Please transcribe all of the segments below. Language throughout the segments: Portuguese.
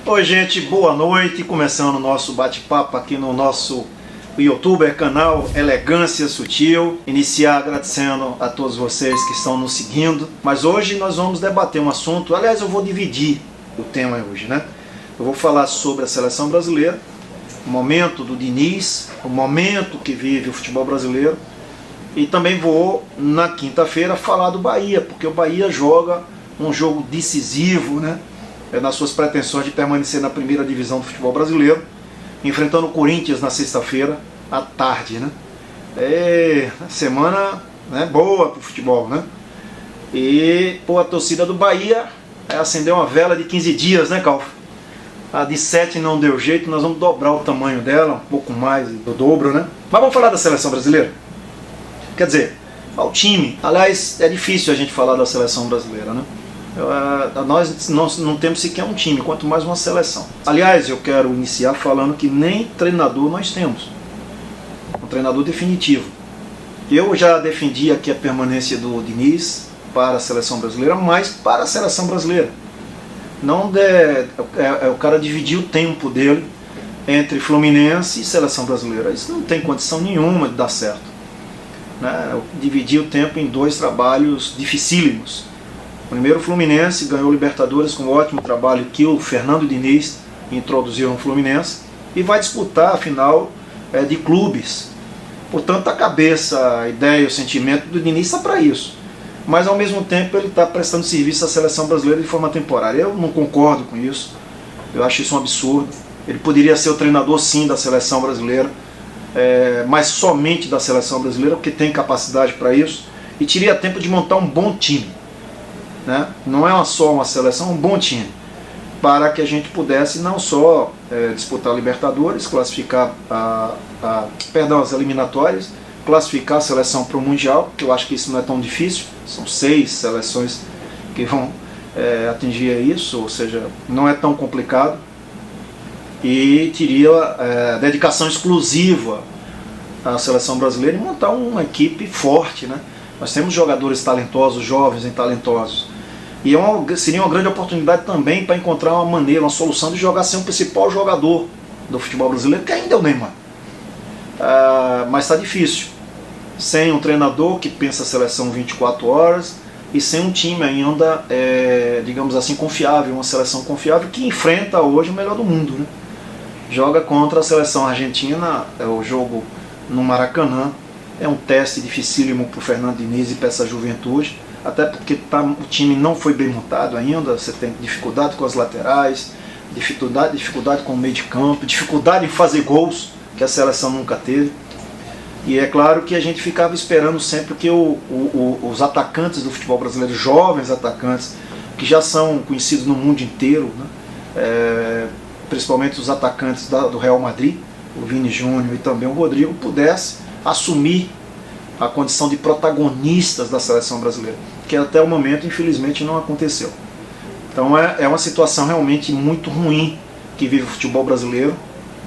Oi gente, boa noite, começando o nosso bate-papo aqui no nosso youtuber canal Elegância Sutil. Iniciar agradecendo a todos vocês que estão nos seguindo, mas hoje nós vamos debater um assunto, aliás eu vou dividir o tema hoje, né? Eu vou falar sobre a seleção brasileira, o momento do Diniz, o momento que vive o futebol brasileiro, e também vou na quinta-feira falar do Bahia, porque o Bahia joga um jogo decisivo, né? Nas suas pretensões de permanecer na primeira divisão do futebol brasileiro, enfrentando o Corinthians na sexta-feira à tarde, né? É semana, né, boa pro futebol, né? E pô, a torcida do Bahia acendeu uma vela de 15 dias, né, Calfa? A de 7 não deu jeito, nós vamos dobrar o tamanho dela, um pouco mais do dobro, né? Mas vamos falar da seleção brasileira? Quer dizer, o time, aliás, é difícil a gente falar da seleção brasileira, né? Nós não temos sequer um time, quanto mais uma seleção. Aliás, eu quero iniciar falando que nem treinador nós temos. Um treinador definitivo. Eu já defendi aqui a permanência do Diniz para a seleção brasileira, mas para a seleção brasileira. Não o cara dividir o tempo dele entre Fluminense e seleção brasileira. Isso não tem condição nenhuma de dar certo, né? Dividir o tempo em dois trabalhos dificílimos. Primeiro o Fluminense ganhou o Libertadores com um ótimo trabalho que o Fernando Diniz introduziu no Fluminense e vai disputar a final de clubes. Portanto, a cabeça, a ideia, o sentimento do Diniz está para isso. Mas ao mesmo tempo ele está prestando serviço à seleção brasileira de forma temporária. Eu não concordo com isso, eu acho isso um absurdo. Ele poderia ser o treinador sim da seleção brasileira, mas somente da seleção brasileira, porque tem capacidade para isso, e teria tempo de montar um bom time. Né? Não é só uma seleção, um bom time, para que a gente pudesse não só disputar a Libertadores, classificar as eliminatórias, classificar a seleção para o Mundial, que eu acho que isso não é tão difícil, são 6 seleções que vão atingir isso, ou seja, não é tão complicado, e teria dedicação exclusiva à seleção brasileira e montar uma equipe forte, né? Nós temos jogadores talentosos, jovens e talentosos. E seria uma grande oportunidade também para encontrar uma maneira, uma solução de jogar sem o principal jogador do futebol brasileiro, que ainda é o Neymar. Mas está difícil. Sem um treinador que pensa a seleção 24 horas e sem um time ainda, digamos assim, confiável, uma seleção confiável que enfrenta hoje o melhor do mundo, né? Joga contra a seleção argentina, o jogo no Maracanã. É um teste dificílimo para o Fernando Diniz e para essa juventude, até porque o time não foi bem montado ainda, você tem dificuldade com as laterais, dificuldade com o meio de campo, dificuldade em fazer gols, que a seleção nunca teve. E é claro que a gente ficava esperando sempre que os atacantes do futebol brasileiro, jovens atacantes, que já são conhecidos no mundo inteiro, né? Principalmente os atacantes do Real Madrid, o Vini Júnior e também o Rodrigo, pudesse assumir a condição de protagonistas da seleção brasileira, que até o momento infelizmente não aconteceu. Então é uma situação realmente muito ruim que vive o futebol brasileiro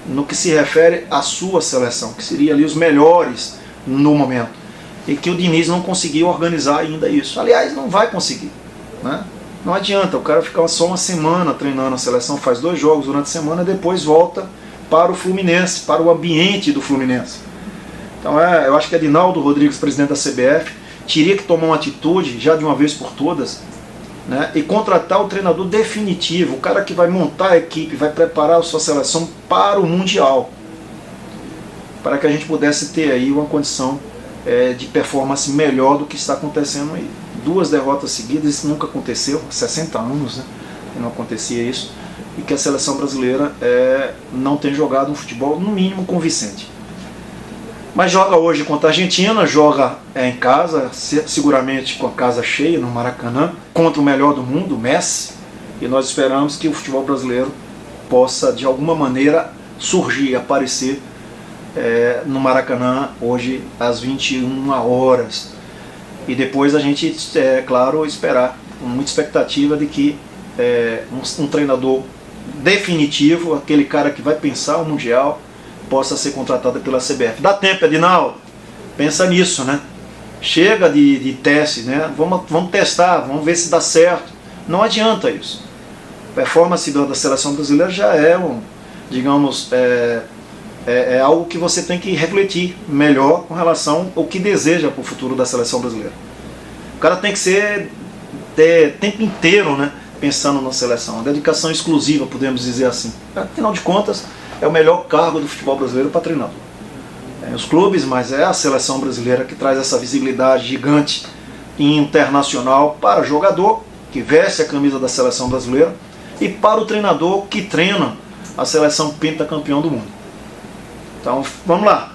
no que se refere à sua seleção, que seria ali os melhores no momento, e que o Diniz não conseguiu organizar ainda isso. Aliás, não vai conseguir, né? Não adianta o cara ficar só uma semana treinando a seleção, faz 2 jogos durante a semana e depois volta para o Fluminense, para o ambiente do Fluminense. Então eu acho que Edinaldo Rodrigues, presidente da CBF, teria que tomar uma atitude, já de uma vez por todas, né, e contratar o treinador definitivo, o cara que vai montar a equipe, vai preparar a sua seleção para o Mundial, para que a gente pudesse ter aí uma condição de performance melhor do que está acontecendo aí. 2 derrotas seguidas, isso nunca aconteceu, há 60 anos, né, que não acontecia isso, e que a seleção brasileira não tem jogado um futebol, no mínimo, convincente. Mas joga hoje contra a Argentina, joga em casa, seguramente com a casa cheia no Maracanã, contra o melhor do mundo, o Messi, e nós esperamos que o futebol brasileiro possa, de alguma maneira, surgir, aparecer no Maracanã hoje às 21 horas. E depois a gente, claro, esperar, com muita expectativa de que um treinador definitivo, aquele cara que vai pensar o Mundial, possa ser contratado pela CBF. Dá tempo, Edinaldo? Pensa nisso, né? Chega de teste, né? Vamos testar, vamos ver se dá certo. Não adianta isso. performance da seleção brasileira já é digamos, algo que você tem que refletir melhor com relação ao que deseja para o futuro da seleção brasileira. O cara tem que ter tempo inteiro, né, pensando na seleção, uma dedicação exclusiva, podemos dizer assim. Afinal de contas, é o melhor cargo do futebol brasileiro para treinador. Os clubes, mas é a seleção brasileira que traz essa visibilidade gigante e internacional para o jogador que veste a camisa da seleção brasileira e para o treinador que treina a seleção pentacampeão do mundo. Então vamos lá,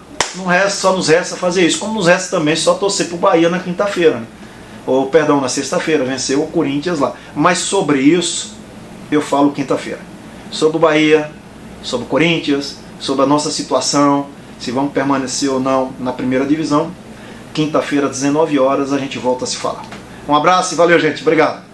só nos resta fazer isso, como nos resta também só torcer para o Bahia na quinta-feira, né? Ou perdão, na sexta-feira, venceu o Corinthians lá. Mas sobre isso eu falo quinta-feira, sobre o Bahia, sobre o Corinthians, sobre a nossa situação, se vamos permanecer ou não na primeira divisão. Quinta-feira, 19 horas, a gente volta a se falar. Um abraço e valeu, gente. Obrigado.